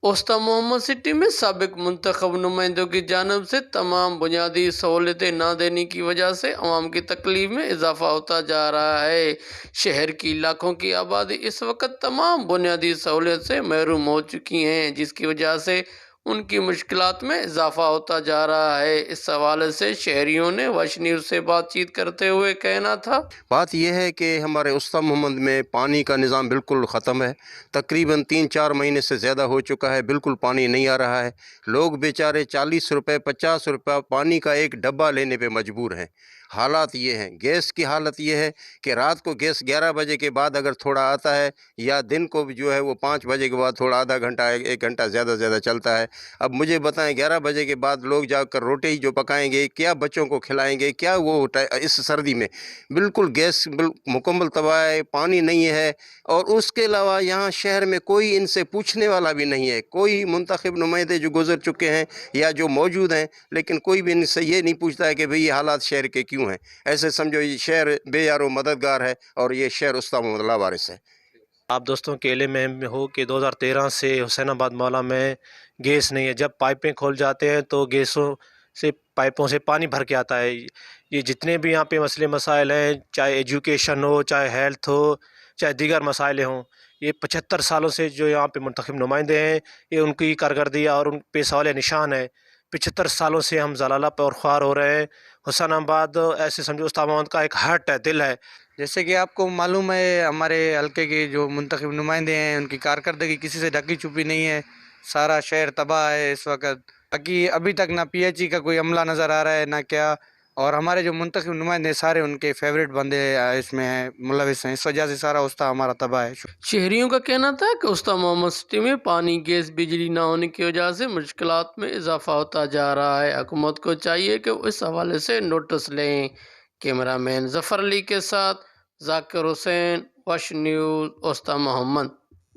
اوسطی محمد city میں سابق منتخب نمائندوں کی جانب سے تمام بنیادی سہولتیں نہ دینے کی وجہ سے عوام کی تکلیف میں اضافہ ہوتا جا رہا ہے۔ شہر کی لاکھوں کی آبادی اس وقت تمام بنیادی سہولت سے محروم ہو چکی ہیں، جس کی وجہ سے ان کی مشکلات میں اضافہ ہوتا جا رہا ہے۔ اس حوالے سے شہریوں نے واش نیوز سے بات چیت کرتے ہوئے کہنا تھا۔ بات یہ ہے کہ ہمارے اوسطی محمد میں پانی کا نظام بالکل ختم ہے، تقریباً 3-4 مہینے سے زیادہ ہو چکا ہے، بالکل پانی نہیں آ رہا ہے۔ لوگ بیچارے 40 روپے 50 روپے پانی کا ایک ڈبہ لینے پہ مجبور ہیں۔ حالات یہ ہیں، گیس کی حالت یہ ہے کہ رات کو گیس 11 بجے کے بعد اگر تھوڑا آتا ہے، یا دن کو جو ہے وہ 5 بجے کے بعد تھوڑا آدھا گھنٹہ 1 گھنٹہ زیادہ چلتا ہے۔ اب مجھے بتائیں 11 بجے کے بعد لوگ جا کر روٹی جو پکائیں گے، کیا بچوں کو کھلائیں گے، کیا وہ اس سردی میں بالکل گیس مکمل تباہ ہے، پانی نہیں ہے۔ اور اس کے علاوہ یہاں شہر میں کوئی ان سے پوچھنے والا بھی نہیں ہے، کوئی منتخب نمائندے جو گزر چکے ہیں یا جو موجود ہیں، لیکن کوئی بھی ان سے یہ نہیں پوچھتا ہے کہ بھئی یہ حالات شہر کے کیوں ہیں۔ ایسے سمجھو یہ شہر بے یار و مددگار ہے اور یہ شہر اوسطی محمد لاوارث ہے۔ آپ دوستوں کے علم میں ہو کہ 2013 سے حسین آباد مولا میں گیس نہیں ہے۔ جب پائپیں کھول جاتے ہیں تو گیسوں سے پائپوں سے پانی بھر کے آتا ہے۔ یہ جتنے بھی یہاں پہ مسئلے مسائل ہیں، چاہے ایجوکیشن ہو، چاہے ہیلتھ ہو، چاہے دیگر مسائل ہوں، یہ 75 سالوں سے جو یہاں پہ منتخب نمائندے ہیں، یہ ان کی کارکردگی اور ان پہ سوال نشان ہے۔ 75 سالوں سے ہم ضلالہ پر خوار ہو رہے ہیں۔ حسین آباد ایسے سمجھو اوسطی محمد کا ایک ہارٹ ہے، دل ہے۔ جیسے کہ آپ کو معلوم ہے، ہمارے حلقے کے جو منتخب نمائندے ہیں ان کی کارکردگی کسی سے ڈھکی چھپی نہیں ہے۔ سارا شہر تباہ ہے اس وقت، باقی ابھی تک نہ پی ایچ ای کا کوئی عملہ نظر آ رہا ہے نہ کیا، اور ہمارے جو منتخب نمائندے سارے ان کے فیوریٹ بندے اس میں ہیں، ملوث ہیں، اس وجہ سے سارا اوسطی ہمارا تباہ ہے۔ شہریوں کا کہنا تھا کہ اوسطی محمد سٹی میں پانی، گیس، بجلی نہ ہونے کی وجہ سے مشکلات میں اضافہ ہوتا جا رہا ہے۔ حکومت کو چاہیے کہ وہ اس حوالے سے نوٹس لیں۔ کیمرہ مین ظفر علی کے ساتھ ذاکر حسین، واش نیوز، اوسطی محمد۔